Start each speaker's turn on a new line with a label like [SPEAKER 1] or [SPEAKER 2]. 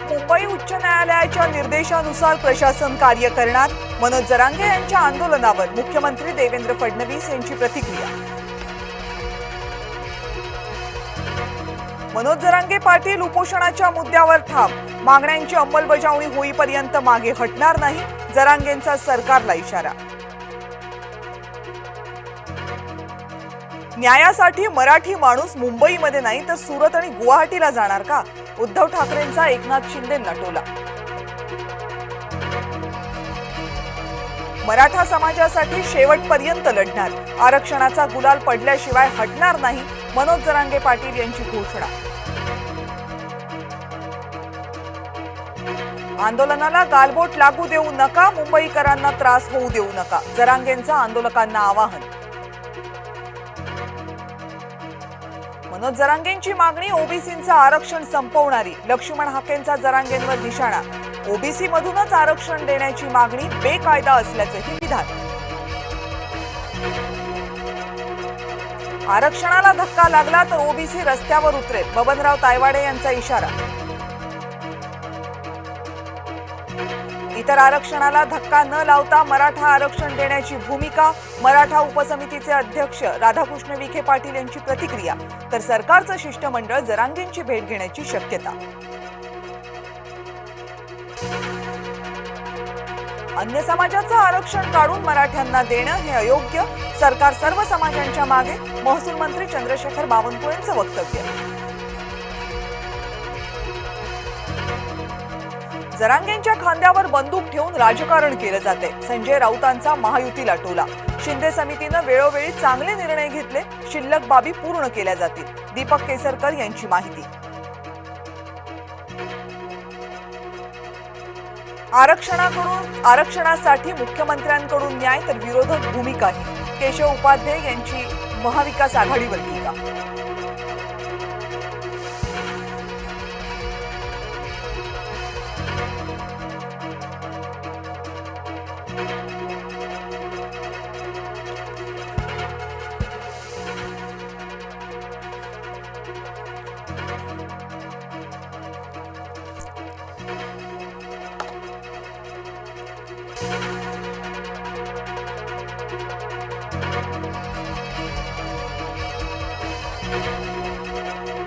[SPEAKER 1] मुंबई उच्च न्यायालयाच्या निर्देशानुसार प्रशासन कार्य करणार. मनोज जरांगे यांच्या आंदोलनावर मुख्यमंत्री देवेंद्र फडणवीस यांची प्रतिक्रिया. मनोज जरांगे पाटील उपोषणाच्या मुद्द्यावर ठाम. मागण्यांची अंमलबजावणी होईपर्यंत मागे हटणार नाही. जरांगेंचा सरकारला इशारा. न्यायासाठी मराठी माणूस मुंबईमध्ये नाही तर सुरत आणि गुवाहाटीला जाणार का? उद्धव ठाकरेंचा एकनाथ शिंदेंना टोला. मराठा समाजासाठी शेवटपर्यंत लढणार. आरक्षणाचा गुलाल पडल्याशिवाय हटणार नाही. मनोज जरांगे पाटील यांची घोषणा. आंदोलनाला गालबोट लागू देऊ नका. मुंबईकरांना त्रास होऊ देऊ नका. जरांगेंचं आंदोलकांना आवाहन. मनोज जरांगेंची मागणी ओबीसींचं आरक्षण संपवणारी. लक्ष्मण हाकेंचा जरांगेंवर निशाणा. ओबीसी मधूनच आरक्षण देण्याची मागणी बेकायदा असल्याचंही विधान. आरक्षणाला धक्का लागला तर ओबीसी रस्त्यावर उतरेल. बबनराव तायवाडे यांचा इशारा. इतर आरक्षणाला धक्का न लावता मराठा आरक्षण देण्याची भूमिका. मराठा उपसमितीचे अध्यक्ष राधाकृष्ण विखे पाटील यांची प्रतिक्रिया. तर सरकारचं शिष्टमंडळ जरांगेंची भेट घेण्याची शक्यता. अन्य समाजाचं आरक्षण काढून मराठ्यांना देणं हे अयोग्य. सरकार सर्व समाजांच्या मागे. महसूल मंत्री चंद्रशेखर बावनकुळेंचं वक्तव्य. जरांगेंच्या खांद्यावर बंदूक ठेवून राजकारण केलं जाते. संजय राऊतांचा महायुतीला टोला. शिंदे समितीनं वेळोवेळी चांगले निर्णय घेतले. शिल्लक बाबी पूर्ण केल्या जातील. दीपक केसरकर यांची माहिती. आरक्षणासाठी मुख्यमंत्र्यांकडून न्याय तर विरोधक भूमिकाही. केशव उपाध्ये यांची महाविकास आघाडीवर टीका.